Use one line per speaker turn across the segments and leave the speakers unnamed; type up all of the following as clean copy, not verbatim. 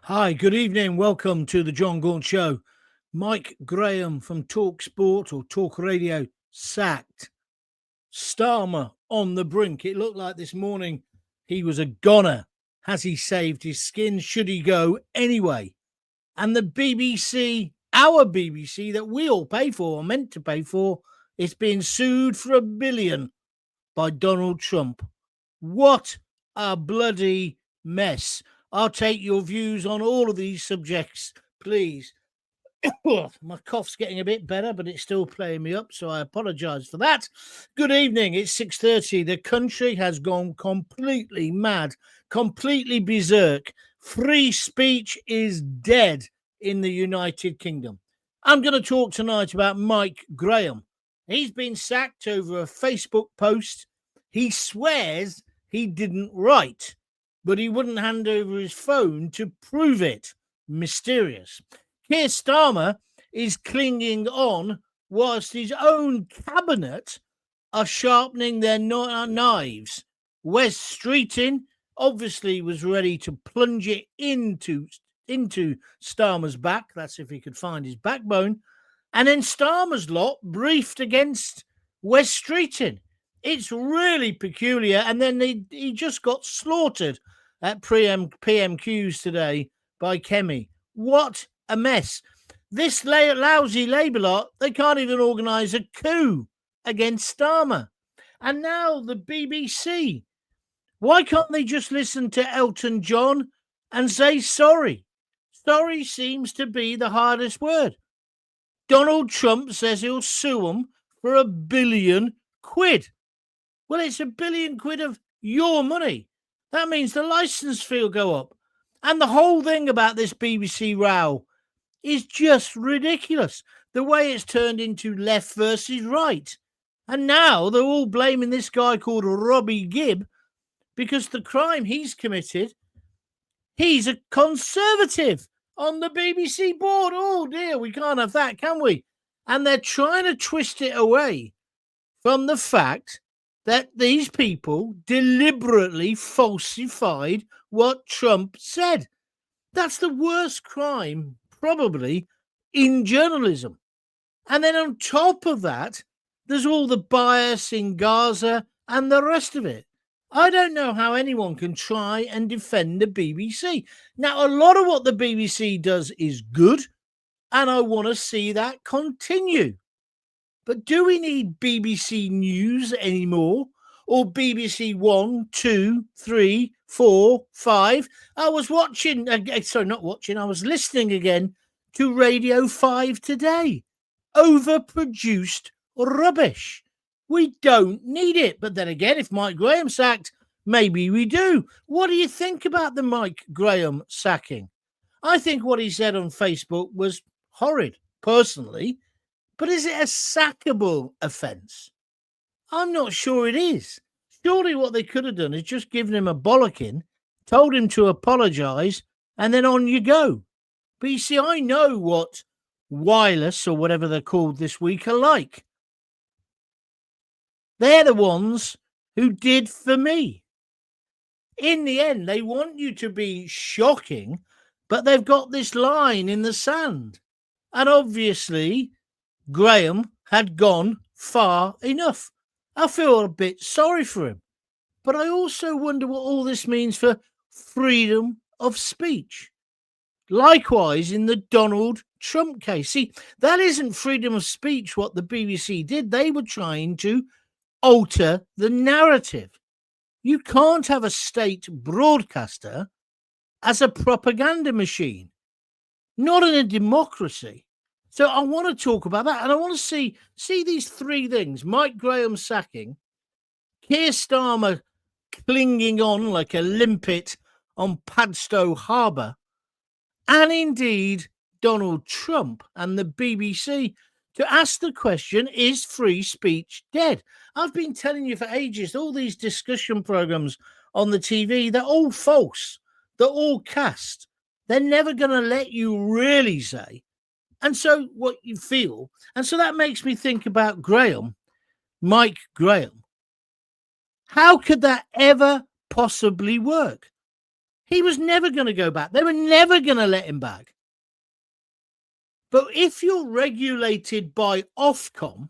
Hi, good evening. Welcome to the Jon Gaunt Show. Mike Graham from Talk Sport or Talk Radio sacked. Starmer on the brink. It looked like this morning he was a goner. Has he saved his skin? Should he go anyway? And the BBC, our BBC that we all pay for or meant to pay for, is being sued for $1 billion by Donald Trump. What a bloody mess. I'll take your views on all of these subjects, please. My cough's getting a bit better, but it's still playing me up, so I apologise for that. Good evening. It's 6:30. The country has gone completely mad, completely berserk. Free speech is dead in the United Kingdom. I'm going to talk tonight about Mike Graham. He's been sacked over a Facebook post. He swears he didn't write, but he wouldn't hand over his phone to prove it. Mysterious. Keir Starmer is clinging on whilst his own cabinet are sharpening their knives. Wes Streeting obviously was ready to plunge it into Starmer's back. That's if he could find his backbone. And then Starmer's lot briefed against Wes Streeting. It's really peculiar. And then he just got slaughtered at PMQs today by Kemi. What a mess. This lousy Labour lot, they can't even organise a coup against Starmer. And now the BBC. Why can't they just listen to Elton John and say sorry? Sorry seems to be the hardest word. Donald Trump says he'll sue them for £1 billion. Well, it's £1 billion of your money. That means the licence fee will go up. And the whole thing about this BBC row is just ridiculous. The way it's turned into left versus right. And now they're all blaming this guy called Robbie Gibb because the crime he's committed, he's a Conservative on the BBC board. Oh dear, we can't have that, can we? And they're trying to twist it away from the fact that these people deliberately falsified what Trump said. That's the worst crime, probably, in journalism. And then on top of that, there's all the bias in Gaza and the rest of it. I don't know how anyone can try and defend the BBC. Now, a lot of what the BBC does is good, and I want to see that continue. But do we need BBC News anymore? Or BBC 1, 2, 3, 4, 5? I was I was listening again to Radio 5 today. Overproduced rubbish. We don't need it. But then again, if Mike Graham sacked, maybe we do. What do you think about the Mike Graham sacking? I think what he said on Facebook was horrid, personally. But is it a sackable offence? I'm not sure it is. Surely what they could have done is just given him a bollocking, told him to apologise, and then on you go. But you see, I know what wireless or whatever they're called this week are like. They're the ones who did for me. In the end, they want you to be shocking, but they've got this line in the sand. And obviously, Graham had gone far enough. I feel a bit sorry for him. But I also wonder what all this means for freedom of speech. Likewise, in the Donald Trump case. See, that isn't freedom of speech what the BBC did. They were trying to alter the narrative. You can't have a state broadcaster as a propaganda machine. Not in a democracy. So I want to talk about that. And I want to see these three things. Mike Graham sacking, Keir Starmer clinging on like a limpet on Padstow Harbour, and indeed Donald Trump and the BBC to ask the question, is free speech dead? I've been telling you for ages, all these discussion programmes on the TV, they're all false. They're all cast. They're never going to let you really say. And so what you feel. And so that makes me think about Graham, Mike Graham. How could that ever possibly work? He was never going to go back. They were never going to let him back. But if you're regulated by Ofcom,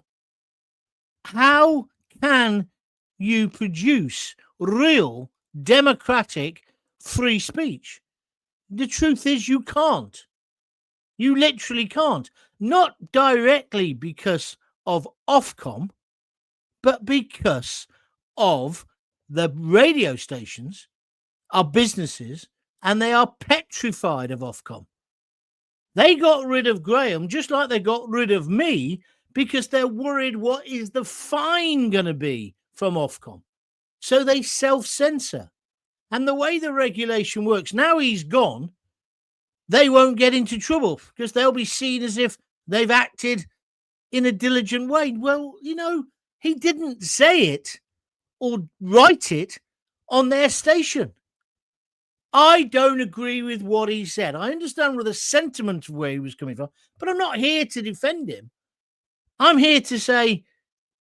how can you produce real democratic free speech? The truth is you can't. You literally can't. Not directly because of Ofcom, but because of the radio stations are businesses and they are petrified of Ofcom. They got rid of Graham just like they got rid of me because they're worried what is the fine going to be from Ofcom. So they self-censor. And the way the regulation works, now he's gone, they won't get into trouble because they'll be seen as if they've acted in a diligent way. Well, you know, he didn't say it or write it on their station. I don't agree with what he said. I understand where the sentiment of where he was coming from, but I'm not here to defend him. I'm here to say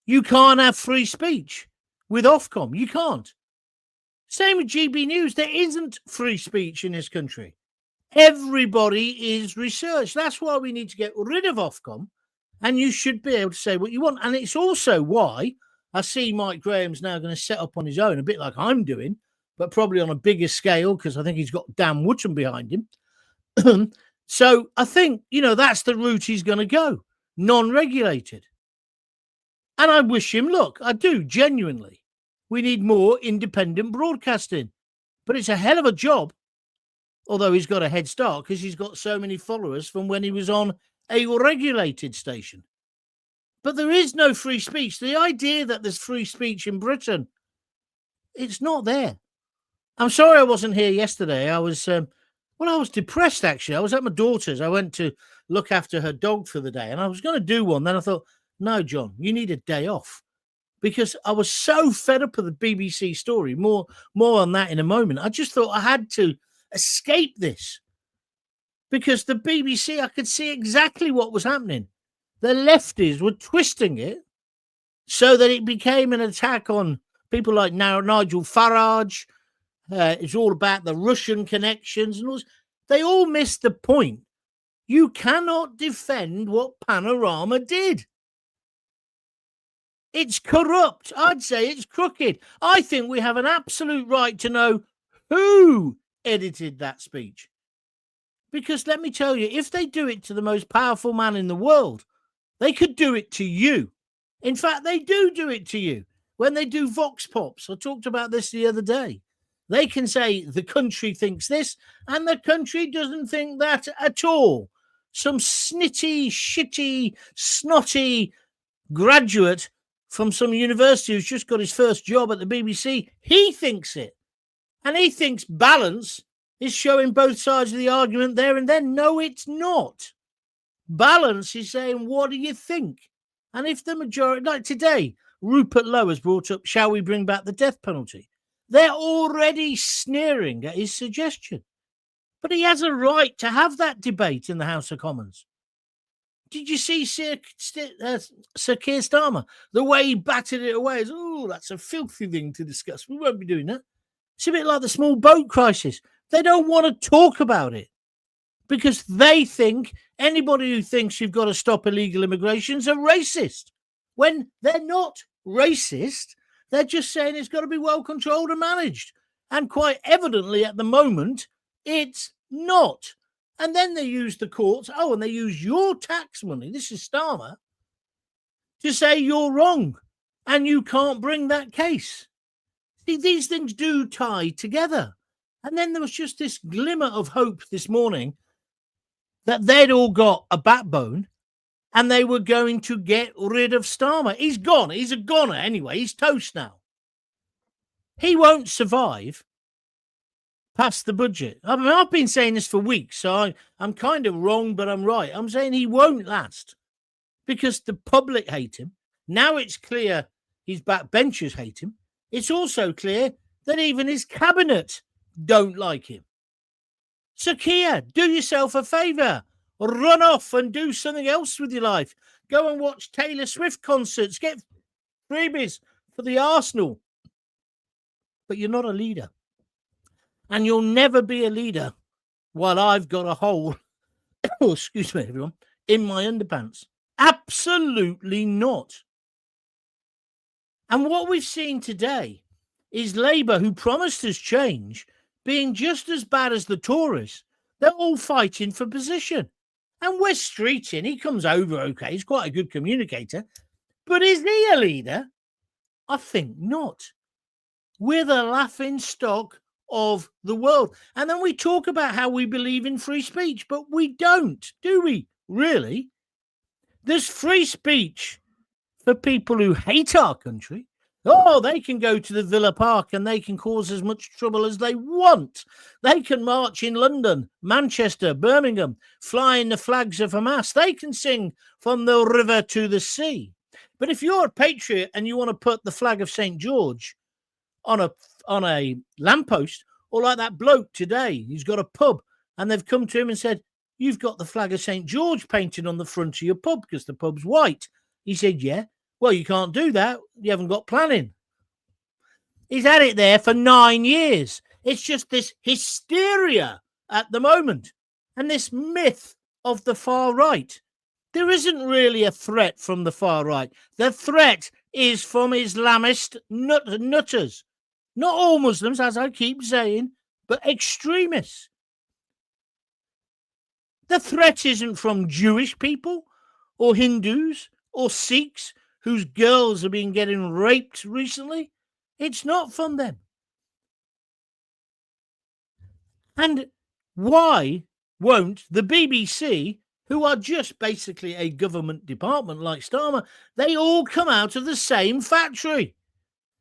you can't have free speech with Ofcom. You can't. Same with GB News. There isn't free speech in this country. Everybody is researched. That's why we need to get rid of Ofcom, and you should be able to say what you want. And it's also why I see Mike Graham's now going to set up on his own, a bit like I'm doing, but probably on a bigger scale because I think he's got Dan Wootton behind him. So I think, you know, that's the route he's going to go, non-regulated. And I wish him luck. I do, genuinely. We need more independent broadcasting. But it's a hell of a job, although he's got a head start because he's got so many followers from when he was on a regulated station. But there is no free speech. The idea that there's free speech in Britain, it's not there. I'm sorry I wasn't here yesterday. I was depressed, actually. I was at my daughter's. I went to look after her dog for the day, and I was going to do one. Then I thought, no, John, you need a day off, because I was so fed up with the BBC story. More on that in a moment. I just thought I had to escape this, because the BBC, I could see exactly what was happening. The lefties were twisting it so that it became an attack on people like Nigel Farage. It's all about the Russian connections and all. They all missed the point. You cannot defend what Panorama did. It's corrupt. I'd say it's crooked. I think we have an absolute right to know who edited that speech. Because let me tell you, if they do it to the most powerful man in the world, they could do it to you. In fact, they do it to you. When they do Vox Pops, I talked about this the other day. They can say the country thinks this, and the country doesn't think that at all. Some snitty, shitty, snotty graduate from some university who's just got his first job at the BBC, he thinks it. And he thinks balance is showing both sides of the argument there and then. No, it's not. Balance is saying, what do you think? And if the majority, like today, Rupert Lowe has brought up, shall we bring back the death penalty? They're already sneering at his suggestion. But he has a right to have that debate in the House of Commons. Did you see Sir Keir Starmer? The way he batted it away is, oh, that's a filthy thing to discuss. We won't be doing that. It's a bit like the small boat crisis. They don't want to talk about it because they think anybody who thinks you've got to stop illegal immigration is a racist. When they're not racist, they're just saying it's got to be well controlled and managed. And quite evidently at the moment, it's not. And then they use the courts. Oh, and they use your tax money. This is Starmer to say you're wrong and you can't bring that case. See, these things do tie together. And then there was just this glimmer of hope this morning that they'd all got a backbone and they were going to get rid of Starmer. He's gone. He's a goner anyway. He's toast now. He won't survive past the budget. I mean, I've been saying this for weeks, so I'm kind of wrong, but I'm right. I'm saying he won't last because the public hate him. Now it's clear his backbenchers hate him. It's also clear that even his cabinet don't like him. So, Keir, do yourself a favour. Run off and do something else with your life. Go and watch Taylor Swift concerts. Get freebies for the Arsenal. But you're not a leader. And you'll never be a leader while I've got a hole, oh, excuse me, everyone, in my underpants. Absolutely not. And what we've seen today is Labour, who promised us change, being just as bad as the Tories. They're all fighting for position. And Wes Streeting, he comes over okay. He's quite a good communicator. But is he a leader? I think not. We're the laughing stock of the world. And then we talk about how we believe in free speech, but we don't, do we? Really? There's free speech for people who hate our country. Oh, they can go to the Villa Park and they can cause as much trouble as they want. They can march in London, Manchester, Birmingham, flying the flags of Hamas. They can sing from the river to the sea. But if you're a patriot and you want to put the flag of St. George on a lamppost, or like that bloke today, he's got a pub and they've come to him and said, you've got the flag of St. George painted on the front of your pub because the pub's white. He said, yeah. Well, you can't do that. You haven't got planning. He's had it there for 9 years. It's just this hysteria at the moment. And this myth of the far right. There isn't really a threat from the far right. The threat is from Islamist nutters. Not all Muslims, as I keep saying, but extremists. The threat isn't from Jewish people or Hindus or Sikhs whose girls have been getting raped recently. It's not from them. And why won't the BBC, who are just basically a government department like Starmer, they all come out of the same factory?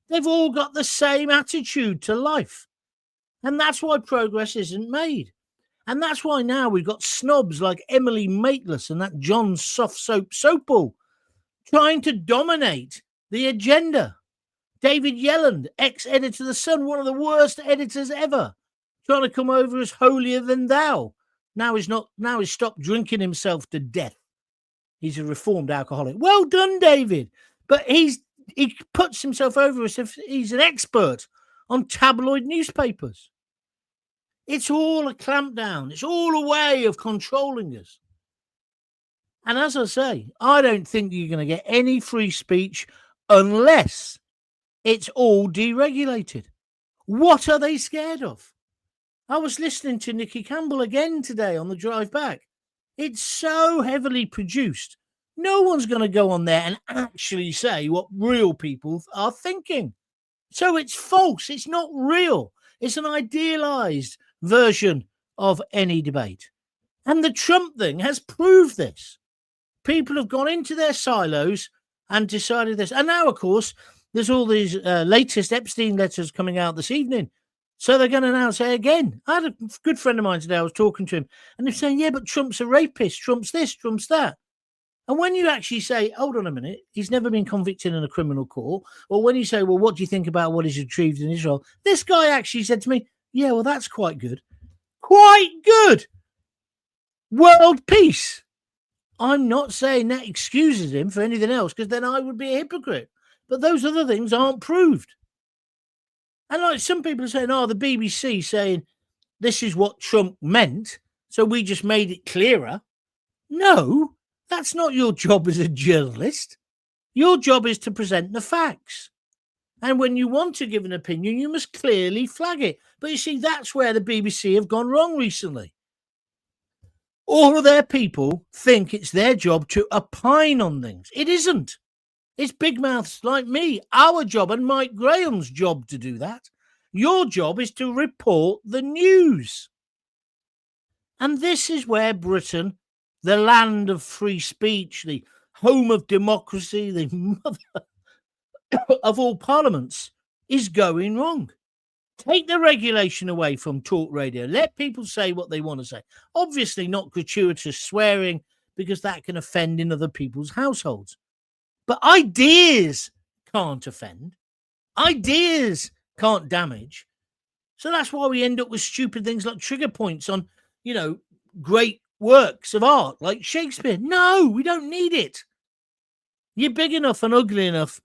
They've all got the same attitude to life. And that's why progress isn't made. And that's why now we've got snobs like Emily Maitlis and that John Soft Soap Sopal trying to dominate the agenda. David Yelland, ex-editor of The Sun, one of the worst editors ever, trying to come over as holier than thou. Now he's stopped drinking himself to death. He's a reformed alcoholic. Well done, David. But he puts himself over as if he's an expert on tabloid newspapers. It's all a clampdown. It's all a way of controlling us. And as I say, I don't think you're going to get any free speech unless it's all deregulated. What are they scared of? I was listening to Nicky Campbell again today on the drive back. It's so heavily produced. No one's going to go on there and actually say what real people are thinking. So it's false. It's not real. It's an idealized version of any debate. And the Trump thing has proved this. People have gone into their silos and decided this. And now, of course, there's all these latest Epstein letters coming out this evening. So they're going to now say again. I had a good friend of mine today. I was talking to him and they're saying, yeah, but Trump's a rapist. Trump's this, Trump's that. And when you actually say, hold on a minute, he's never been convicted in a criminal court. Or when you say, well, what do you think about what he's achieved in Israel? This guy actually said to me, yeah, well, that's quite good. Quite good. World peace. I'm not saying that excuses him for anything else, because then I would be a hypocrite. But those other things aren't proved. And like some people are saying, the BBC saying this is what Trump meant, so we just made it clearer. No, that's not your job as a journalist. Your job is to present the facts. And when you want to give an opinion, you must clearly flag it. But you see, that's where the BBC have gone wrong recently. All of their people think it's their job to opine on things. It isn't. It's big mouths like me, our job, and Mike Graham's job to do that. Your job is to report the news. And this is where Britain, the land of free speech, the home of democracy, the mother of all parliaments, is going wrong. Take the regulation away from talk radio. Let people say what they want to say. Obviously not gratuitous swearing, because that can offend in other people's households. But ideas can't offend. Ideas can't damage. So that's why we end up with stupid things like trigger points on, great works of art like Shakespeare. No, we don't need it. You're big enough and ugly enough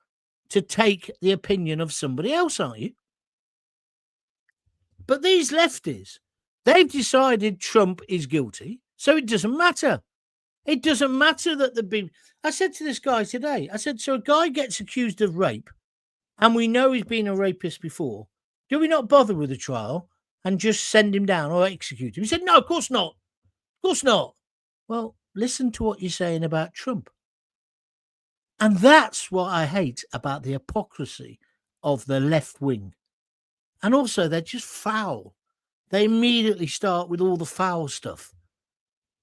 to take the opinion of somebody else, aren't you? But these lefties, they've decided Trump is guilty, so it doesn't matter. It doesn't matter that the big... I said to this guy today, I said, so a guy gets accused of rape, and we know he's been a rapist before. Do we not bother with a trial and just send him down or execute him? He said, no, of course not. Of course not. Well, listen to what you're saying about Trump. And that's what I hate about the hypocrisy of the left wing. And also, they're just foul. They immediately start with all the foul stuff.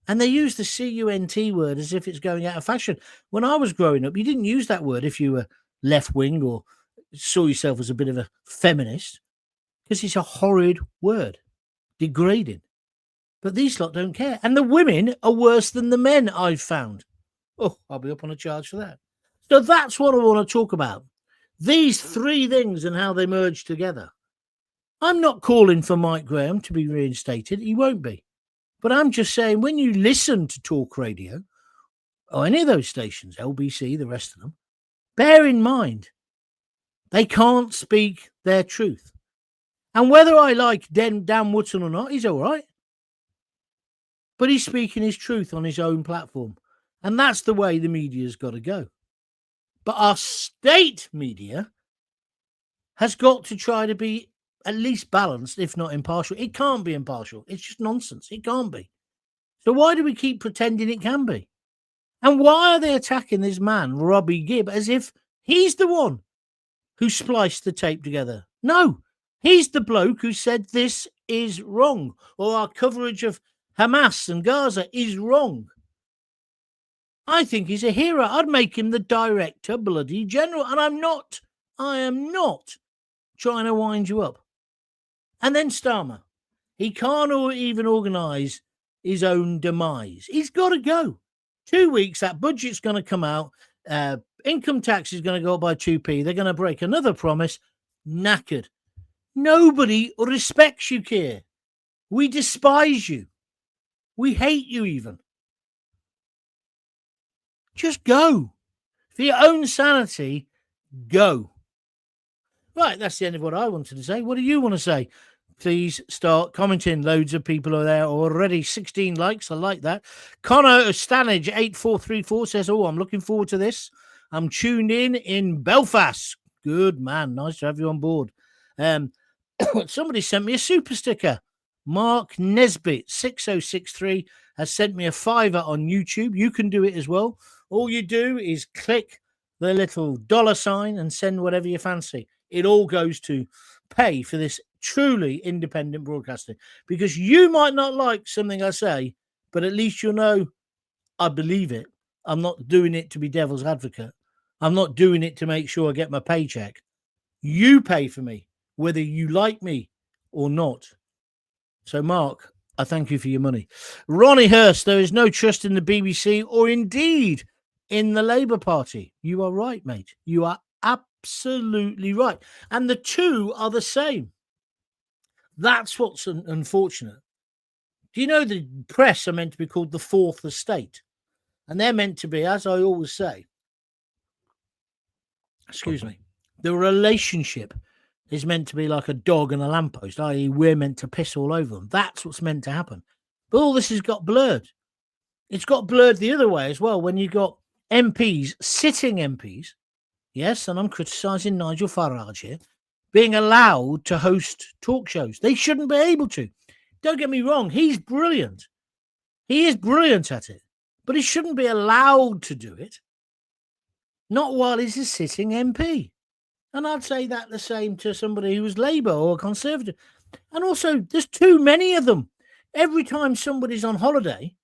And they use the CUNT word as if it's going out of fashion. When I was growing up, you didn't use that word if you were left wing or saw yourself as a bit of a feminist, because it's a horrid word, degrading. But these lot don't care. And the women are worse than the men, I've found. Oh, I'll be up on a charge for that. So that's what I want to talk about. These three things and how they merge together. I'm not calling for Mike Graham to be reinstated. He won't be. But I'm just saying, when you listen to talk radio or any of those stations, LBC, the rest of them, bear in mind, they can't speak their truth. And whether I like Dan Wootton or not, he's all right. But he's speaking his truth on his own platform. And that's the way the media's got to go. But our state media has got to try to be at least balanced, if not impartial. It can't be impartial. It's just nonsense. It can't be. So why do we keep pretending it can be? And why are they attacking this man, Robbie Gibb, as if he's the one who spliced the tape together? No, he's the bloke who said this is wrong, or our coverage of Hamas and Gaza is wrong. I think he's a hero. I'd make him the director bloody general. And I am not trying to wind you up. And then Starmer. He can't even organise his own demise. He's got to go. 2 weeks, that budget's going to come out. Income tax is going to go up by 2p. They're going to break another promise. Knackered. Nobody respects you, Keir. We despise you. We hate you even. Just go. For your own sanity, go. Right, that's the end of what I wanted to say. What do you want to say? Please start commenting. Loads of people are there already. 16 likes. I like that. Connor Stanage 8434 says, oh, I'm looking forward to this. I'm tuned in Belfast. Good man. Nice to have you on board. Somebody sent me a super sticker. Mark Nesbitt 6063 has sent me a $5 on YouTube. You can do it as well. All you do is click the little $sign and send whatever you fancy. It all goes to pay for this truly independent broadcasting, because you might not like something I say, but at least you'll know I believe it. I'm not doing it to be devil's advocate. I'm not doing it to make sure I get my paycheck. You pay for me, whether you like me or not. So, Mark, I thank you for your money. Ronnie Hurst, there is no trust in the BBC or indeed in the Labour Party. You are right, mate. You are absolutely right. And the two are the same. That's what's unfortunate. Do you know the press are meant to be called the fourth estate? And they're meant to be, as I always say, the relationship is meant to be like a dog and a lamppost, i.e. we're meant to piss all over them. That's what's meant to happen. But all this has got blurred. It's got blurred the other way as well when you got MPs, sitting MPs, yes, and I'm criticising Nigel Farage here, being allowed to host talk shows. They shouldn't be able to. Don't get me wrong, he's brilliant. He is brilliant at it. But he shouldn't be allowed to do it. Not while he's a sitting MP. And I'd say that the same to somebody who was Labour or Conservative. And also, there's too many of them. Every time somebody's on holiday,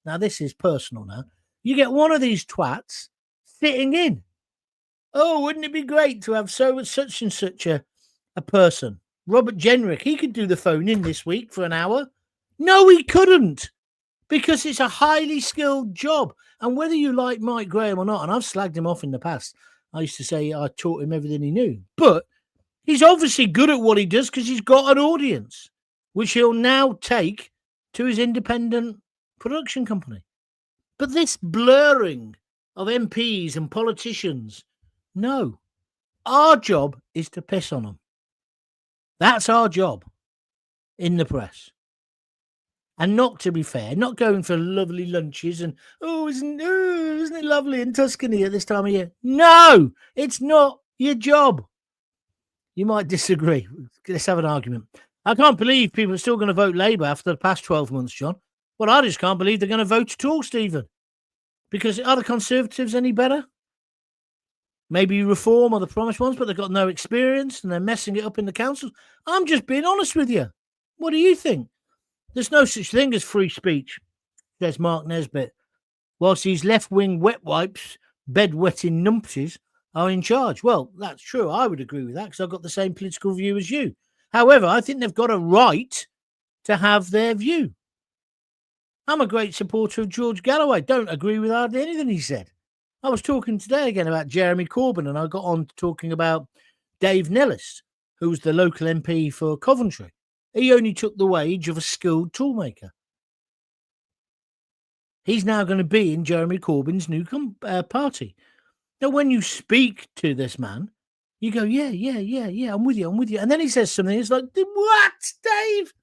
now this is personal now, you get one of these twats sitting in. Oh, wouldn't it be great to have such and such a person? Robert Jenrick, he could do the phone in this week for an hour. No, he couldn't, because it's a highly skilled job. And whether you like Mike Graham or not, and I've slagged him off in the past, I used to say I taught him everything he knew. But he's obviously good at what he does because he's got an audience, which he'll now take to his independent production company. But this blurring of MPs and politicians, no. Our job is to piss on them. That's our job. in the press. And not, to be fair, not going for lovely lunches and, isn't it lovely in Tuscany at this time of year? No, it's not your job. You might disagree. Let's have an argument. I can't believe people are still going to vote Labour after the past 12 months, John. Well, I just can't believe they're going to vote at all, Stephen. Because are the Conservatives any better? Maybe Reform are the promised ones, but they've got no experience and they're messing it up in the councils. I'm just being honest with you. What do you think? There's no such thing as free speech, says Mark Nesbitt, whilst these left-wing wet wipes, bed-wetting numpties, are in charge. Well, that's true. I would agree with that because I've got the same political view as you. However, I think they've got a right to have their view. I'm a great supporter of George Galloway. Don't agree with hardly anything he said. I was talking today again about Jeremy Corbyn, and I got on to talking about Dave Nellis, who's the local MP for Coventry. He only took the wage of a skilled toolmaker. He's now going to be in Jeremy Corbyn's new party. Now, when you speak to this man, you go, yeah, I'm with you. And then he says something, it's like, what, Dave?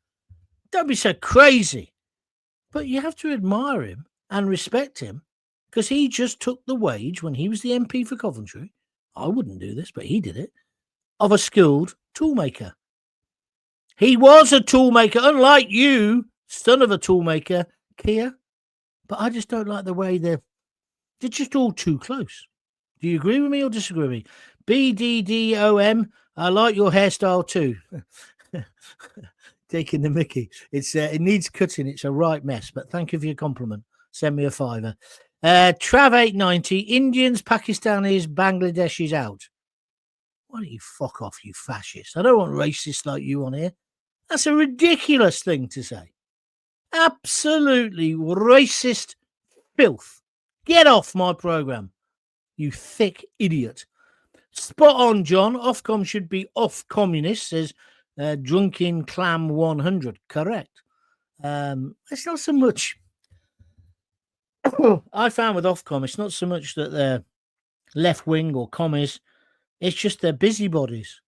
Don't be so crazy. But you have to admire him and respect him because he just took the wage when he was the MP for Coventry. I wouldn't do this, but he did it, of a skilled toolmaker. He was a toolmaker, unlike you, son of a toolmaker, Keir. But I just don't like the way they're just all too close. Do you agree with me or disagree with me? BDDOM, I like your hairstyle too. Taking the mickey. It needs cutting. It's a right mess, but thank you for your compliment. Send me a $5. Trav890, Indians, Pakistanis, Bangladeshis out. Why don't you fuck off, you fascist? I don't want racists like you on here. That's a ridiculous thing to say. Absolutely racist filth. Get off my program, you thick idiot. Spot on, John. Ofcom should be off communist, says Drunken Clam 100. Correct. It's not so much. I found with Ofcom, it's not so much that they're left wing or commies. It's just they're busybodies.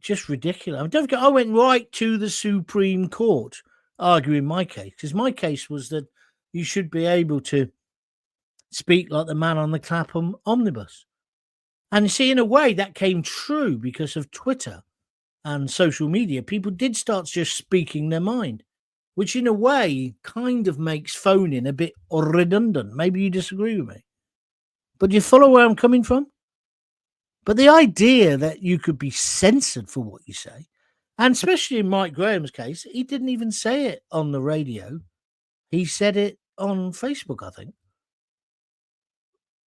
Just ridiculous. I mean, don't forget, I went right to the Supreme Court arguing my case because my case was that you should be able to speak like the man on the Clapham omnibus. And you see, in a way, that came true because of Twitter and social media. People did start just speaking their mind, which in a way kind of makes phoning a bit redundant. Maybe you disagree with me. But do you follow where I'm coming from? But the idea that you could be censored for what you say, and especially in Mike Graham's case, he didn't even say it on the radio. He said it on Facebook, I think.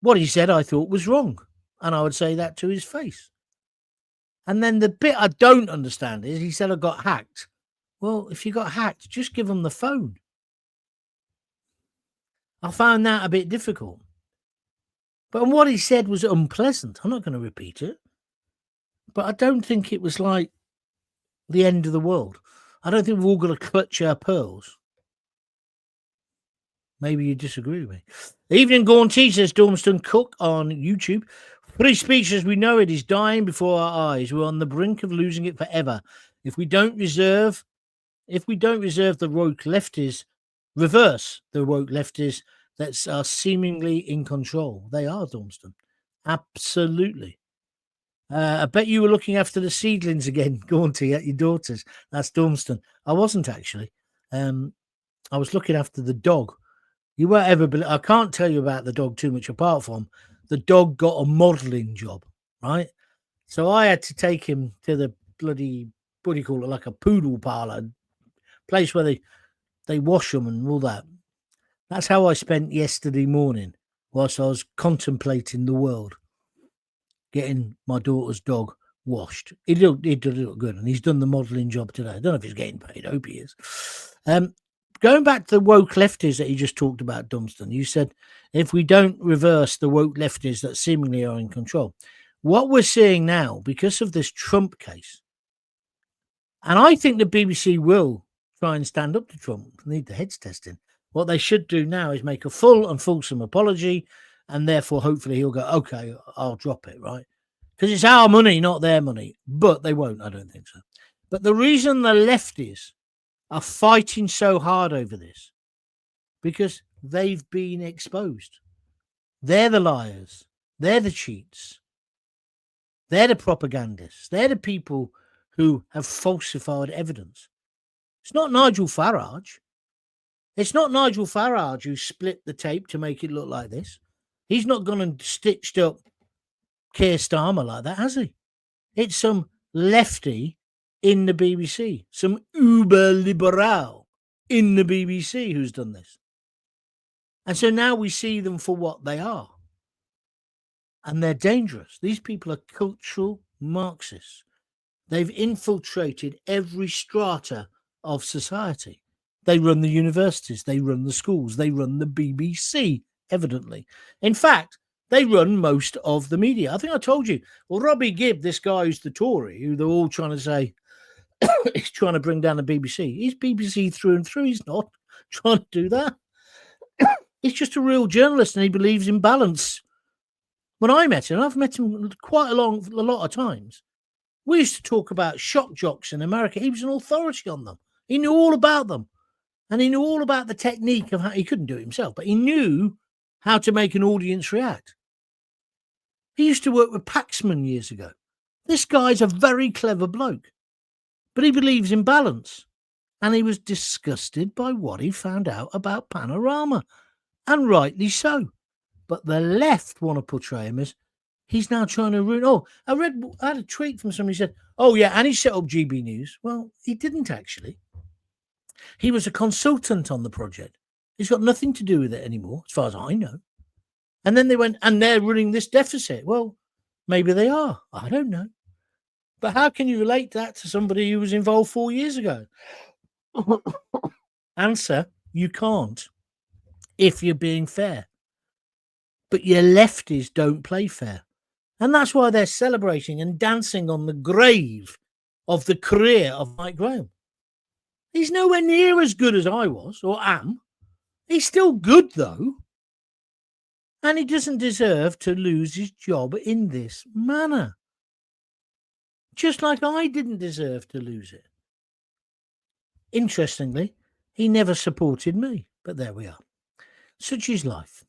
What he said, I thought, was wrong. And I would say that to his face. And then the bit I don't understand is he said I got hacked. Well, if you got hacked, just give them the phone. I found that a bit difficult. But what he said was unpleasant. I'm not going to repeat it. But I don't think it was like the end of the world. I don't think we're all going to clutch our pearls. Maybe you disagree with me. Evening Gaunty, says Dormston Cook on YouTube. Free speech as we know it is dying before our eyes. We're on the brink of losing it forever. If we don't reserve the woke lefties, reverse the woke lefties that are seemingly in control. They are, Dormston. Absolutely. I bet you were looking after the seedlings again, Gaunty, at your daughter's. That's Dormston. I wasn't actually. I was looking after the dog. You won't ever believe. I can't tell you about the dog too much apart from the dog got a modelling job, right? So I had to take him to the bloody, what do you call it, like a poodle parlour, place where they wash them and all that. That's how I spent yesterday morning whilst I was contemplating the world, getting my daughter's dog washed. He did look good, and he's done the modelling job today. I don't know if he's getting paid. I hope he is. Going back to the woke lefties that you just talked about, Dunstan, you said if we don't reverse the woke lefties that seemingly are in control, what we're seeing now, because of this Trump case, and I think the BBC will try and stand up to Trump, need the heads testing. What they should do now is make a full and fulsome apology, and therefore hopefully he'll go, okay, I'll drop it, right? Because it's our money, not their money. But they won't, I don't think so. But the reason the lefties are fighting so hard over this, because they've been exposed. They're the liars. They're the cheats. They're the propagandists. They're the people who have falsified evidence. It's not Nigel Farage. It's not Nigel Farage who split the tape to make it look like this. He's not gone and stitched up Keir Starmer like that, has he? It's some lefty in the BBC, some uber liberal in the BBC who's done this. And so now we see them for what they are. And they're dangerous. These people are cultural Marxists. They've infiltrated every strata of society. They run the universities, they run the schools, they run the BBC, evidently. In fact, they run most of the media. I think I told you, well, Robbie Gibb, this guy who's the Tory, who they're all trying to say he's trying to bring down the BBC. He's BBC through and through. He's not trying to do that. He's just a real journalist and he believes in balance. When I met him, I've met him quite a lot of times, we used to talk about shock jocks in America. He was an authority on them. He knew all about them. And he knew all about the technique of how he couldn't do it himself, but he knew how to make an audience react. He used to work with Paxman years ago. This guy's a very clever bloke, but he believes in balance. And he was disgusted by what he found out about Panorama, and rightly so. But the left want to portray him as he's now trying to ruin. Oh, I had a tweet from somebody who said, oh, yeah, and he set up GB News. Well, he didn't actually. He was a consultant on the project. He's got nothing to do with it anymore, as far as I know. And then they went, and they're running this deficit. Well, maybe they are. I don't know. But how can you relate that to somebody who was involved 4 years ago? Answer, you can't, if you're being fair. But your lefties don't play fair. And that's why they're celebrating and dancing on the grave of the career of Mike Graham. He's nowhere near as good as I was or am. He's still good, though. And he doesn't deserve to lose his job in this manner. Just like I didn't deserve to lose it. Interestingly, he never supported me. But there we are. Such is life.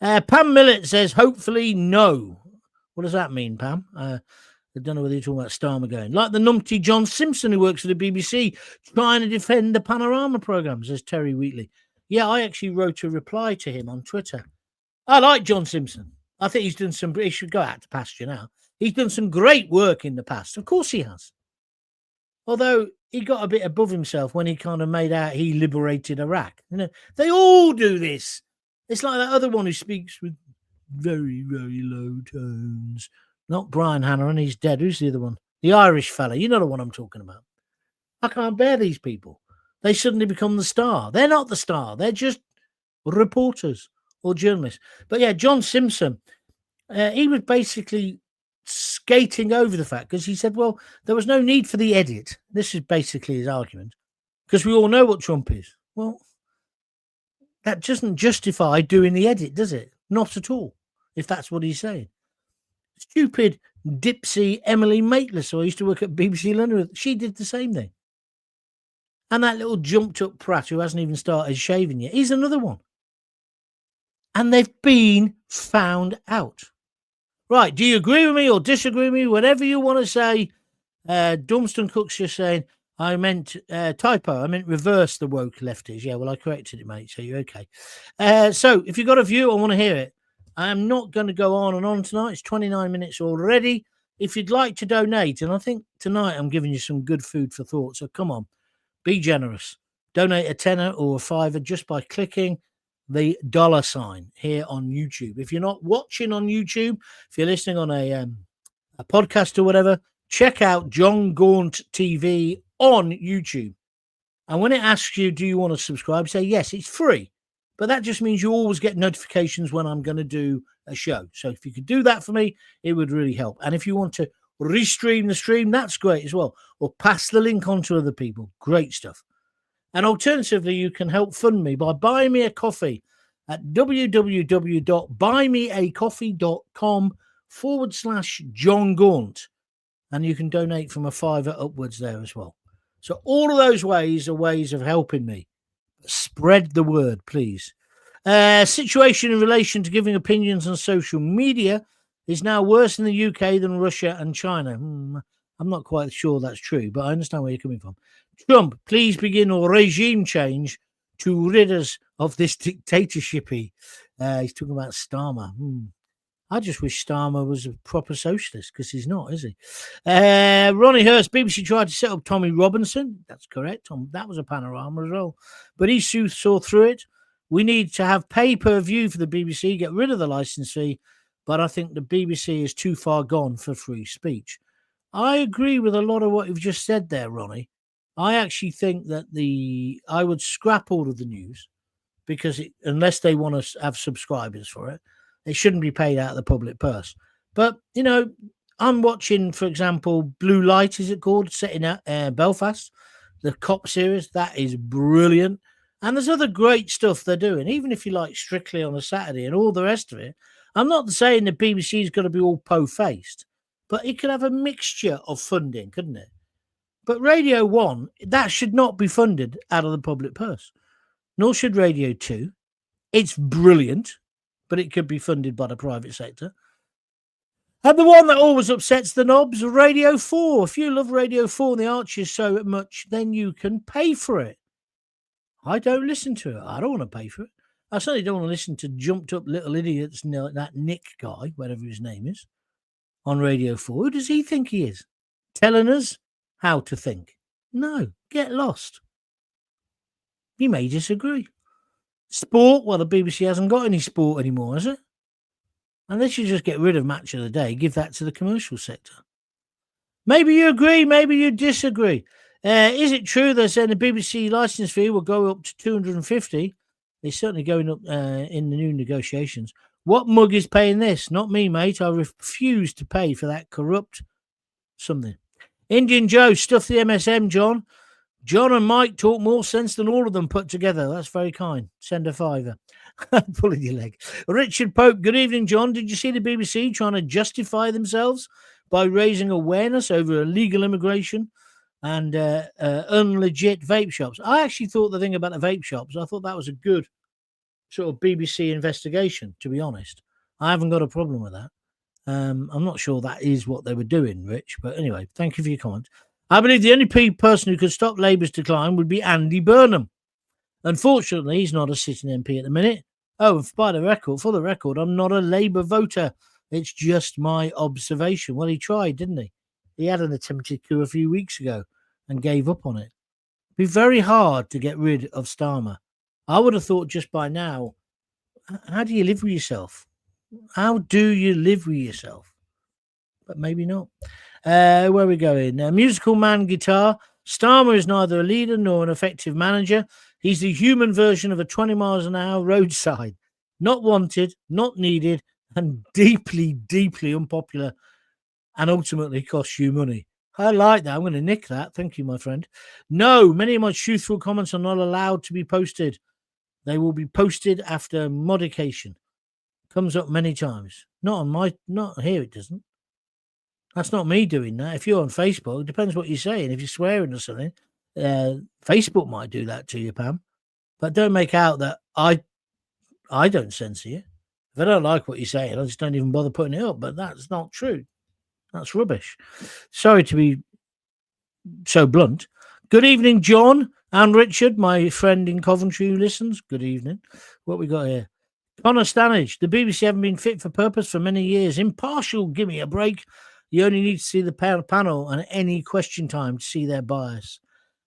Pam Millett says, hopefully no. What does that mean, Pam? I don't know whether you're talking about Starmer going. Like the numpty John Simpson who works for the BBC trying to defend the Panorama programme, says Terry Wheatley. Yeah, I actually wrote a reply to him on Twitter. I like John Simpson. I think he's done some... He should go out to pasture now. He's done some great work in the past. Of course he has. Although he got a bit above himself when he kind of made out he liberated Iraq. You know, they all do this. It's like that other one who speaks with very, very low tones. Not Brian Hannahan, he's dead. Who's the other one? The Irish fella. You know the one I'm talking about. I can't bear these people. They suddenly become the star. They're not the star. They're just reporters or journalists. But yeah, John Simpson, he was basically skating over the fact because he said, well, there was no need for the edit. This is basically his argument because we all know what Trump is. Well, that doesn't justify doing the edit, does it? Not at all, if that's what he's saying. Stupid Dipsy Emily Maitlis, who I used to work at BBC London with, she did the same thing. And that little jumped up prat who hasn't even started shaving yet, he's another one. And they've been found out. Right, do you agree with me or disagree with me? Whatever you want to say. Dunstan Cook's just saying, I meant typo. I meant reverse the woke lefties. Yeah, well, I corrected it, mate, so you're okay. So if you've got a view, I want to hear it. I am not going to go on and on tonight. It's 29 minutes already. If you'd like to donate, and I think tonight I'm giving you some good food for thought, so come on, be generous. Donate a tenner or a fiver just by clicking the $sign here on YouTube. If you're not watching on YouTube, if you're listening on a podcast or whatever, check out Jon Gaunt TV on YouTube. And when it asks you, do you want to subscribe, say yes, it's free. But that just means you always get notifications when I'm going to do a show. So if you could do that for me, it would really help. And if you want to restream the stream, that's great as well. Or pass the link on to other people. Great stuff. And alternatively, you can help fund me by buying me a coffee at www.buymeacoffee.com/Jon Gaunt. and you can donate from a £5 upwards there as well. So all of those ways are ways of helping me. Spread the word, please. Situation in relation to giving opinions on social media is now worse in the UK than Russia and China. I'm not quite sure that's true, but I understand where you're coming from. Trump, please begin a regime change to rid us of this dictatorship. He's talking about Starmer. I just wish Starmer was a proper socialist, because he's not, is he? Ronnie Hurst, BBC tried to set up Tommy Robinson. That's correct. That was a panorama as well. But he saw through it. We need to have pay-per-view for the BBC, get rid of the licence fee. But I think the BBC is too far gone for free speech. I agree with a lot of what you've just said there, Ronnie. I actually think that I would scrap all of the news, because unless they want to have subscribers for it, it shouldn't be paid out of the public purse. But, I'm watching, for example, Blue Light, is it called, set in Belfast, the cop series. That is brilliant. And there's other great stuff they're doing, even if you like Strictly on a Saturday and all the rest of it. I'm not saying the BBC's got to be all po-faced, but it could have a mixture of funding, couldn't it? But Radio 1, that should not be funded out of the public purse. Nor should Radio 2. It's brilliant, but it could be funded by the private sector. And the one that always upsets the knobs, Radio 4. If you love Radio 4 and the Archers so much, then you can pay for it. I don't listen to it. I don't want to pay for it. I certainly don't want to listen to jumped up little idiots, that Nick guy, whatever his name is, on Radio 4. Who does he think he is? Telling us how to think? No, get lost. You may disagree. Sport, well, the BBC hasn't got any sport anymore, has it? And they should just get rid of Match of the Day, give that to the commercial sector. Maybe you agree, maybe you disagree. Is it true they're saying the BBC licence fee will go up to 250? They're certainly going up in the new negotiations. What mug is paying this? Not me, mate. I refuse to pay for that corrupt something. Indian Joe, stuff the MSM, John. John and Mike talk more sense than all of them put together. That's very kind. Send a £5. Pulling your leg. Richard Pope, good evening, John. Did you see the BBC trying to justify themselves by raising awareness over illegal immigration and unlegit vape shops? I actually thought the thing about the vape shops, I thought that was a good sort of BBC investigation, to be honest. I haven't got a problem with that. I'm not sure that is what they were doing, Rich. But anyway, thank you for your comment. I believe the only person who could stop Labour's decline would be Andy Burnham. Unfortunately, he's not a sitting MP at the minute. Oh, for the record, I'm not a Labour voter. It's just my observation. Well, he tried, didn't he? He had an attempted coup a few weeks ago and gave up on it. It'd be very hard to get rid of Starmer. I would have thought just by now, how do you live with yourself? How do you live with yourself? But maybe not. Where are we going? Musical man guitar. Starmer is neither a leader nor an effective manager. He's the human version of a 20 miles an hour roadside. Not wanted, not needed, and deeply, deeply unpopular, and ultimately costs you money. I like that. I'm going to nick that. Thank you, my friend. No, many of my truthful comments are not allowed to be posted. They will be posted after modification. Comes up many times. Not here, it doesn't. That's not me doing that. If you're on Facebook, it depends what you're saying. If you're swearing or something, Facebook might do that to you, Pam. But don't make out that I don't censor you. If I don't like what you're saying, I just don't even bother putting it up. But that's not true. That's rubbish. Sorry to be so blunt. Good evening, John and Richard, my friend in Coventry who listens. Good evening. What we got here? Connor Stanage. The BBC haven't been fit for purpose for many years. Impartial, give me a break. You only need to see the panel and any question time to see their bias.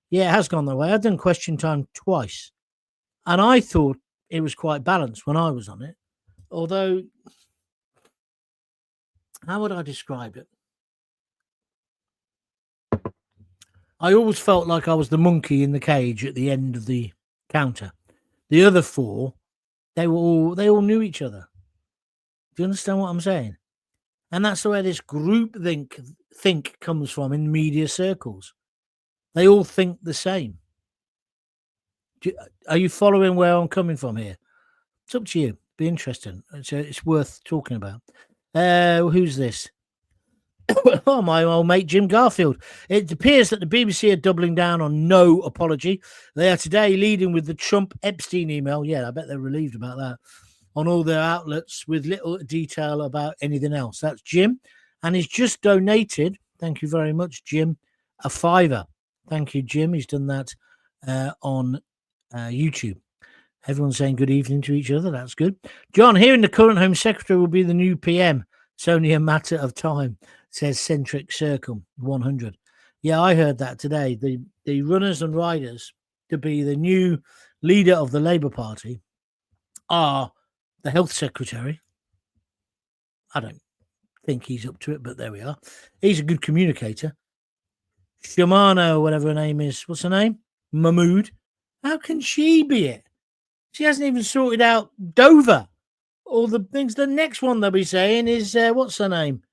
Yeah, it has gone that way. I've done question time twice. And I thought it was quite balanced when I was on it. Although, how would I describe it? I always felt like I was the monkey in the cage at the end of the counter. The other four, they all knew each other. Do you understand what I'm saying? And that's the way this group think comes from in media circles. They all think the same. Are you following where I'm coming from here? It's up to you. Be interesting. It's worth talking about. Who's this? Oh, my old mate Jim Garfield. It appears that the BBC are doubling down on no apology. They are today leading with the Trump Epstein email. Yeah, I bet they're relieved about that. On all their outlets with little detail about anything else. That's Jim. And he's just donated, thank you very much, Jim, a £5. Thank you, Jim. He's done that on YouTube. Everyone's saying good evening to each other. That's good. John, hearing the current Home Secretary will be the new PM. It's only a matter of time, says Centric Circle 100. Yeah, I heard that today. The runners and riders to be the new leader of the Labour Party are the Health Secretary. I don't think he's up to it, but there we are. He's a good communicator. Shamana, whatever her name is. What's her name? Mahmood. How can she be it? She hasn't even sorted out Dover. All the things. The next one they'll be saying is, what's her name?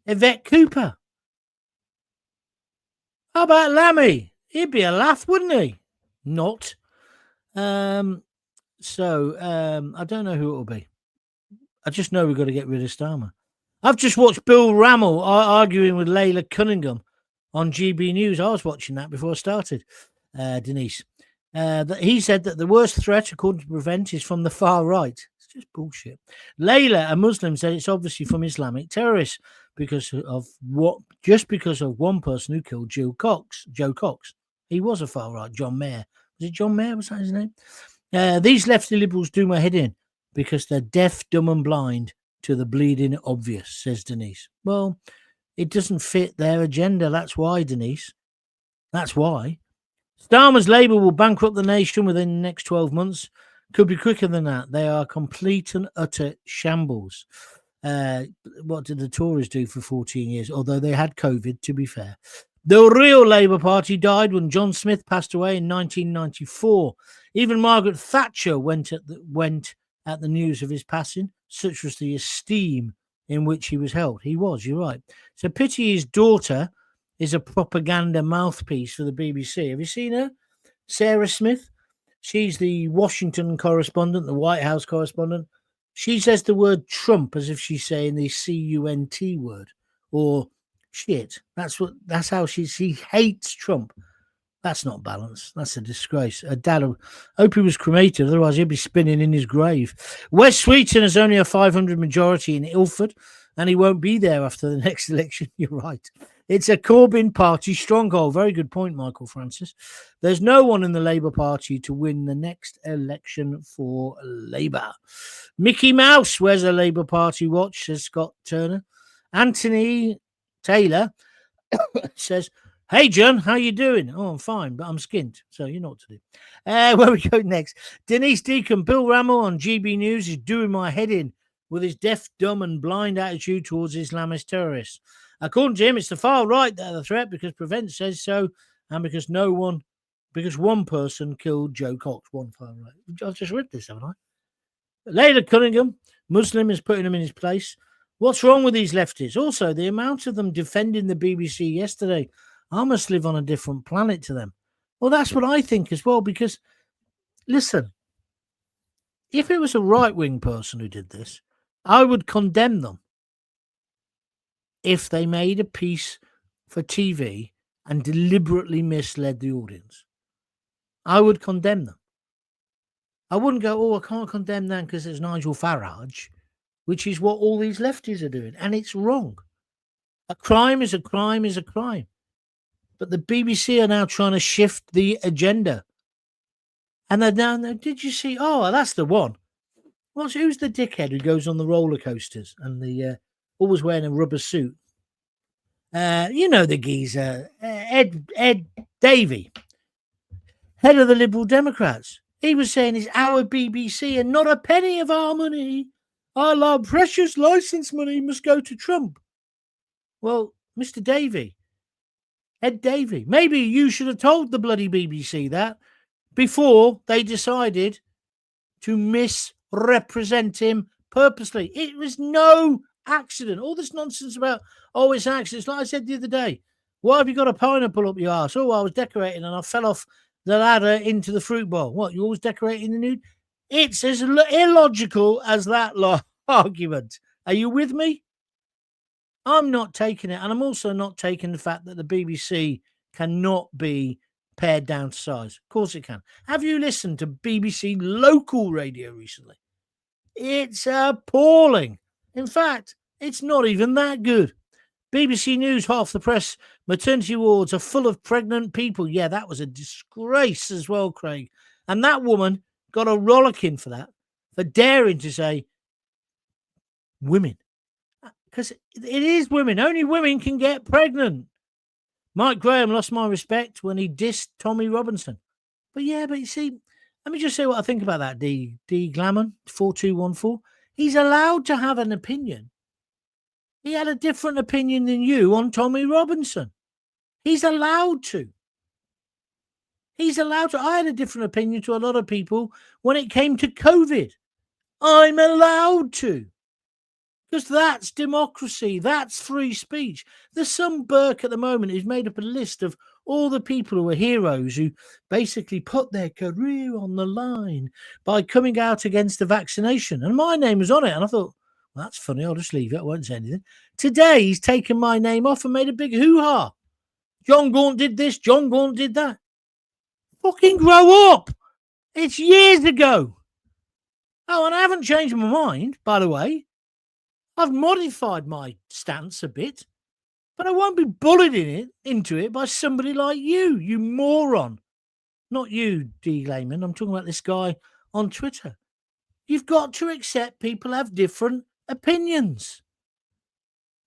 Yvette Cooper. How about Lammy? He'd be a laugh, wouldn't he? Not. I don't know who it'll be. I just know we've got to get rid of Starmer. I've just watched Bill Rammel arguing with Layla Cunningham on GB News. I was watching that before I started, Denise. That he said that the worst threat, according to Prevent, is from the far right. It's just bullshit. Layla, a Muslim, said it's obviously from Islamic terrorists because of one person who killed Joe Cox. He was a far right. John Mayer. Was it John Mayer? Was that his name? These lefty liberals do my head in because they're deaf, dumb, and blind to the bleeding obvious, says Denise. Well, it doesn't fit their agenda. That's why, Denise. That's why. Starmer's Labour will bankrupt the nation within the next 12 months. Could be quicker than that. They are complete and utter shambles. What did the Tories do for 14 years? Although they had COVID, to be fair. The real Labour Party died when John Smith passed away in 1994. Even Margaret Thatcher went at the news of his passing. Such was the esteem in which he was held. He was, you're right. It's a pity his daughter is a propaganda mouthpiece for the BBC. Have you seen her? Sarah Smith. She's the Washington correspondent, the White House correspondent. She says the word Trump as if she's saying the C-U-N-T word or shit. That's how she hates Trump. That's not balanced. That's a disgrace. Her dad, hope he was cremated, otherwise he'd be spinning in his grave. West Sweeton has only a 500 majority in Ilford, and he won't be there after the next election. You're right. It's a Corbyn party stronghold. Very good point, Michael Francis. There's no one in the Labour Party to win the next election for Labour. Mickey Mouse wears a Labour Party watch, says Scott Turner. Anthony Taylor says, hey, John, how you doing? Oh, I'm fine, but I'm skint, so you know what to do. Where we go next? Denise Deacon, Bill Rammel on GB News is doing my head in with his deaf, dumb and blind attitude towards Islamist terrorists. According to him, it's the far right that are the threat because Prevent says so and because one person killed Joe Cox, one far right. I've just read this, haven't I? Layla Cunningham, Muslim, is putting him in his place. What's wrong with these lefties? Also, the amount of them defending the BBC yesterday, I must live on a different planet to them. Well, that's what I think as well, because, listen, if it was a right-wing person who did this, I would condemn them if they made a piece for TV and deliberately misled the audience. I would condemn them. I wouldn't go, oh, I can't condemn them because it's Nigel Farage, which is what all these lefties are doing, and it's wrong. A crime is a crime is a crime. But the BBC are now trying to shift the agenda. And they're now, did you see? Oh, that's the one. Who's the dickhead who goes on the roller coasters and always wearing a rubber suit? The geezer, Ed Davey, head of the Liberal Democrats. He was saying it's our BBC and not a penny of our money. Our precious licence money must go to Trump. Well, Mr. Davey, Ed Davey, maybe you should have told the bloody BBC that before they decided to misrepresent him purposely. It was no accident. All this nonsense about, oh, it's accidents. Like I said the other day, why have you got a pineapple up your arse? Oh, I was decorating and I fell off the ladder into the fruit bowl. What, you always decorating the nude? It's as illogical as that argument. Are you with me? I'm not taking it. And I'm also not taking the fact that the BBC cannot be pared down to size. Of course it can. Have you listened to BBC local radio recently? It's appalling. In fact, it's not even that good. BBC News, half the press, maternity wards are full of pregnant people. Yeah, that was a disgrace as well, Craig. And that woman got a rollicking for that, for daring to say women. Because it is women. Only women can get pregnant. Mike Graham lost my respect when he dissed Tommy Robinson. But you see, let me just say what I think about that, D Glamour 4214. He's allowed to have an opinion. He had a different opinion than you on Tommy Robinson. He's allowed to. I had a different opinion to a lot of people when it came to COVID. I'm allowed to. Because that's democracy. That's free speech. There's some Burke at the moment who's made up a list of all the people who are heroes who basically put their career on the line by coming out against the vaccination. And my name was on it. And I thought, well, that's funny. I'll just leave it. I won't say anything. Today, he's taken my name off and made a big hoo-ha. Jon Gaunt did this. Jon Gaunt did that. Fucking grow up. It's years ago. Oh, and I haven't changed my mind, by the way. I've modified my stance a bit, but I won't be bullied into it by somebody like you moron. Not you, D. Layman. I'm talking about this guy on Twitter. You've got to accept people have different opinions.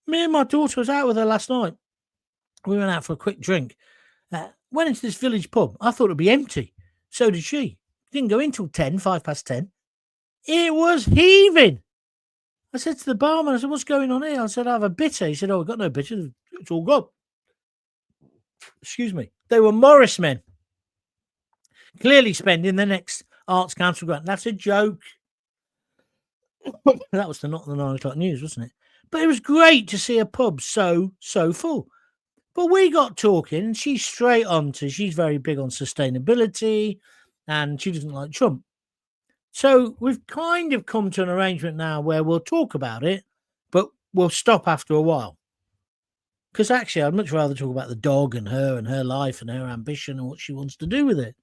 Me and my daughter was out with her last night. We went out for a quick drink. Went into this village pub. I thought it'd be empty. So did she. Didn't go in till 10:05. It was heaving. I said to the barman, I said, what's going on here? I said, I have a bitter. He said, oh, we've got no bitter. It's all gone. Excuse me. They were Morris men. Clearly spending the next Arts Council grant. That's a joke. That was not the 9 o'clock news, wasn't it? But it was great to see a pub so full. But we got talking, and she's straight on to, she's very big on sustainability, and she doesn't like Trump. So we've kind of come to an arrangement now where we'll talk about it, but we'll stop after a while. Because actually, I'd much rather talk about the dog and her life and her ambition and what she wants to do with it.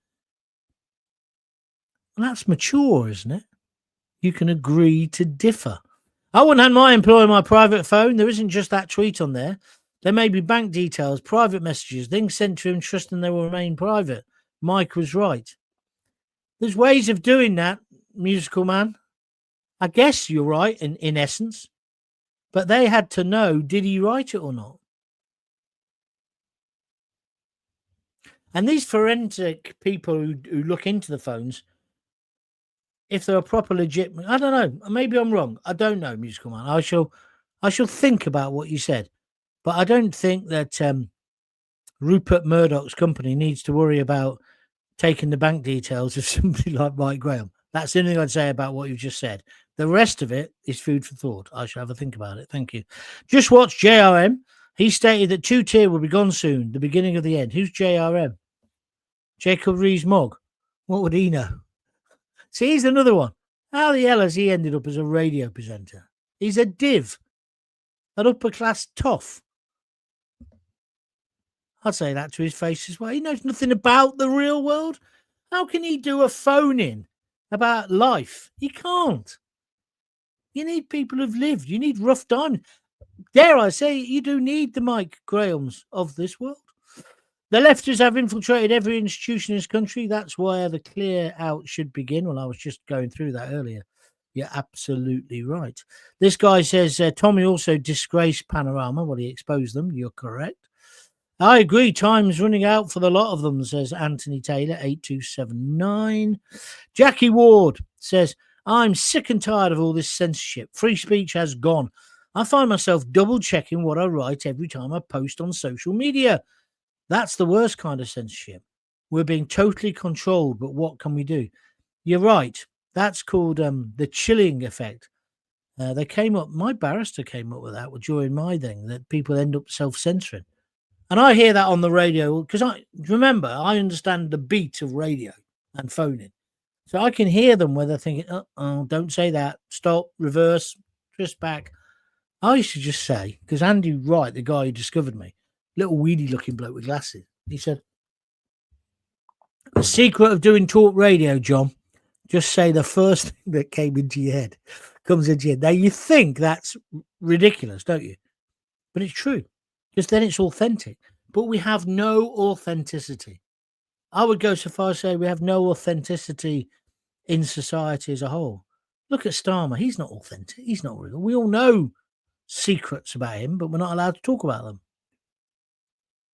And that's mature, isn't it? You can agree to differ. I wouldn't have my employer my private phone. There isn't just that tweet on there. There may be bank details, private messages, things sent to him, trusting they will remain private. Mike was right. There's ways of doing that, musical man. I guess you're right in essence. But they had to know, did he write it or not? And these forensic people who look into the phones, if they're a proper legit, I don't know. Maybe I'm wrong. I don't know, musical man. I shall think about what you said. But I don't think that Rupert Murdoch's company needs to worry about taking the bank details of somebody like Mike Graham. That's the only thing I'd say about what you've just said. The rest of it is food for thought. I shall have a think about it. Thank you. Just watch JRM. He stated that 2-tier will be gone soon, the beginning of the end. Who's JRM? Jacob Rees-Mogg. What would he know? See, he's another one. How the hell has he ended up as a radio presenter? He's a div. An upper-class toff. I'd say that to his face as well. He knows nothing about the real world. How can he do a phone-in about life? He can't. You need people who've lived. You need rough diamonds. Dare I say, you do need the Mike Grahams of this world. The leftists have infiltrated every institution in this country. That's why the clear out should begin. Well, I was just going through that earlier. You're absolutely right. This guy says Tommy also disgraced Panorama. Well, he exposed them. You're correct. I agree. Time's running out for the lot of them, says Anthony Taylor, 8279. Jackie Ward says, I'm sick and tired of all this censorship. Free speech has gone. I find myself double-checking what I write every time I post on social media. That's the worst kind of censorship. We're being totally controlled, but what can we do? You're right. That's called the chilling effect. They came up, my barrister came up with that during my thing, that people end up self-censoring. And I hear that on the radio because I understand the beat of radio and phoning. So I can hear them where they're thinking, oh, don't say that. Stop, reverse, twist back. I used to just say, because Andy Wright, the guy who discovered me, little weedy looking bloke with glasses, he said, the secret of doing talk radio, John, just say the first thing that came into your head comes into your head. Now, you think that's ridiculous, don't you? But it's true, because then it's authentic. But we have no authenticity. I would go so far as to say we have no authenticity in society as a whole. Look at Starmer. He's not authentic. He's not real. We all know secrets about him, but we're not allowed to talk about them.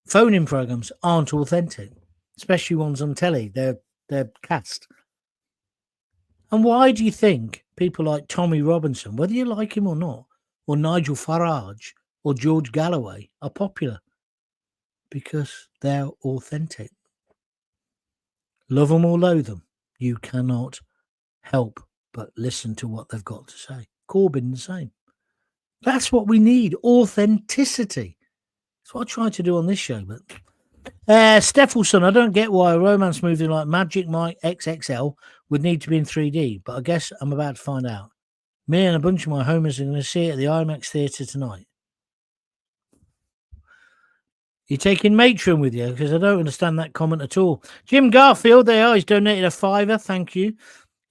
Phone-in programs aren't authentic, especially ones on telly. They're cast. And why do you think people like Tommy Robinson, whether you like him or not, or Nigel Farage or George Galloway, are popular? Because they're authentic. Love them or loathe them, you cannot help but listen to what they've got to say. Corbyn the same. That's what we need, authenticity. That's what I try to do on this show. But Steffelson, I don't get why a romance movie like Magic Mike XXL would need to be in 3D, but I guess I'm about to find out. Me and a bunch of my homies are going to see it at the IMAX Theatre tonight. You're taking Matron with you? Because I don't understand that comment at all. Jim Garfield, there are. He's donated a £5. Thank you.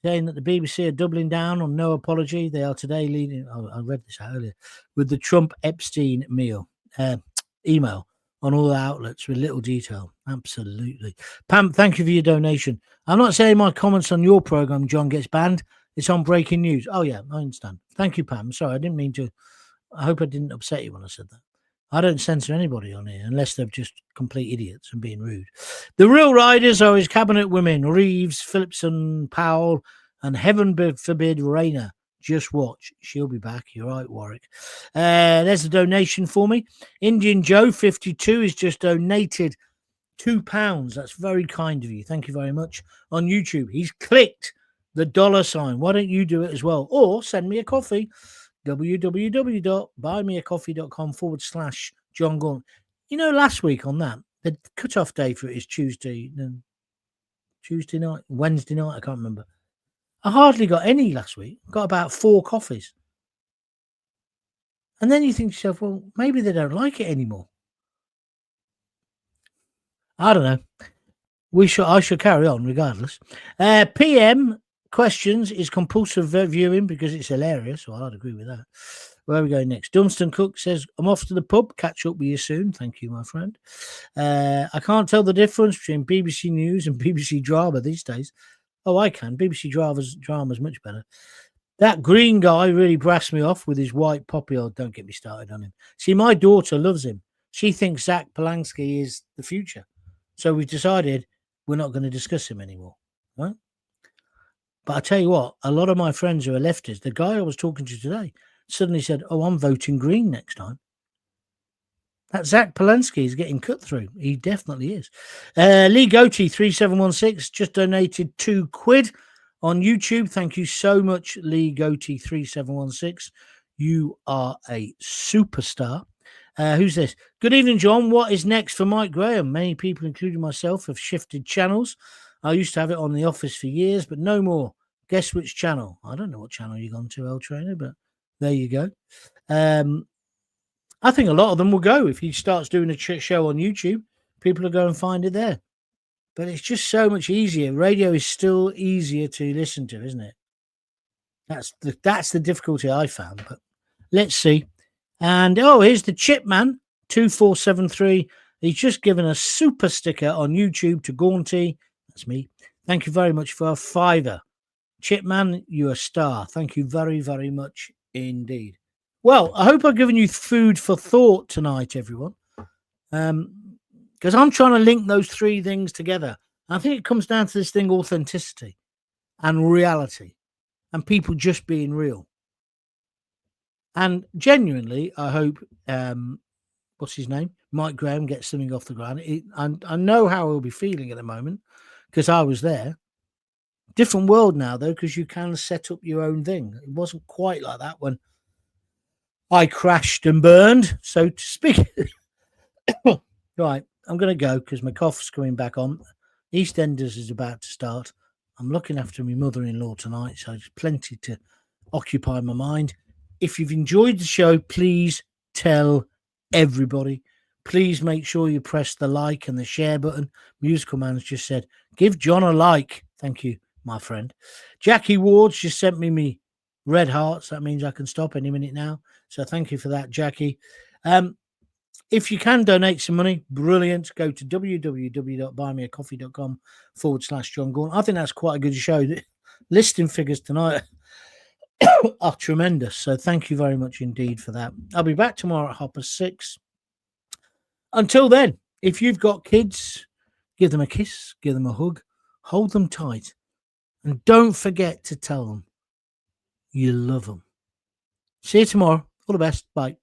Saying that the BBC are doubling down on no apology. They are today leading, I read this out earlier, with the Trump Epstein email on all the outlets with little detail. Absolutely. Pam, thank you for your donation. I'm not saying my comments on your program, John, gets banned. It's on breaking news. Oh, yeah, I understand. Thank you, Pam. Sorry, I didn't mean to. I hope I didn't upset you when I said that. I don't censor anybody on here unless they're just complete idiots and being rude. The real riders are his cabinet women, Reeves, Phillipson, Powell, and heaven forbid Rayner. Just watch. She'll be back. You're right, Warwick. There's a donation for me. Indian Joe, 52, has just donated £2. That's very kind of you. Thank you very much. On YouTube, he's clicked the $sign. Why don't you do it as well? Or send me a coffee. www.buymeacoffee.com/Jon Gaunt. You know, last week on that, the cut-off day for it is Tuesday night, Wednesday night, I can't remember. I hardly got any last week. Got about 4 coffees. And then you think to yourself, well, maybe they don't like it anymore. I don't know. I should carry on regardless. PM questions is compulsive viewing because it's hilarious. So I'd agree with that. Where are we going next? Dunstan Cook says, I'm off to the pub. Catch up with you soon. Thank you, my friend. I can't tell the difference between BBC News and BBC Drama these days. Oh, I can. BBC Drama's much better. That green guy really brassed me off with his white poppy. Oh, don't get me started on him. See, my daughter loves him. She thinks Zach Polanski is the future. So we've decided we're not going to discuss him anymore. Right? But I tell you what, a lot of my friends who are leftists, the guy I was talking to today suddenly said, oh, I'm voting green next time. That Zach Polanski is getting cut through. He definitely is. Lee Goatee 3716 just donated £2 on YouTube. Thank you so much, Lee Goatee 3716. You are a superstar. Who's this? Good evening, John. What is next for Mike Graham? Many people, including myself, have shifted channels. I used to have it on The Office for years, but no more. Guess which channel? I don't know what channel you've gone to, El Trainer, but there you go. I think a lot of them will go. If he starts doing a show on YouTube, people will go and find it there. But it's just so much easier. Radio is still easier to listen to, isn't it? That's the difficulty I found. But let's see. And here's the Chipman 2473. He's just given a super sticker on YouTube to Gaunty. That's me. Thank you very much for a £5. Chipman, you're a star. Thank you very, very much indeed. Well, I hope I've given you food for thought tonight, everyone. Because I'm trying to link those 3 things together. I think it comes down to this thing, authenticity and reality and people just being real. And genuinely, I hope, what's his name? Mike Graham gets something off the ground. I know how he'll be feeling at the moment because I was there. Different world now, though, because you can set up your own thing. It wasn't quite like that when I crashed and burned, so to speak. Right, I'm going to go because my cough's coming back on. EastEnders is about to start. I'm looking after my mother-in-law tonight, so there's plenty to occupy my mind. If you've enjoyed the show, please tell everybody. Please make sure you press the like and the share button. Musical Man's just said, give John a like. Thank you, my friend. Jackie Ward's just sent me red hearts. That means I can stop any minute now. So thank you for that, Jackie. If you can donate some money, brilliant. Go to www.buymeacoffee.com/Jon Gaunt. I think that's quite a good show. The listing figures tonight are tremendous. So thank you very much indeed for that. I'll be back tomorrow at 6:30. Until then, if you've got kids, give them a kiss, give them a hug, hold them tight, and don't forget to tell them you love them. See you tomorrow. All the best. Bye.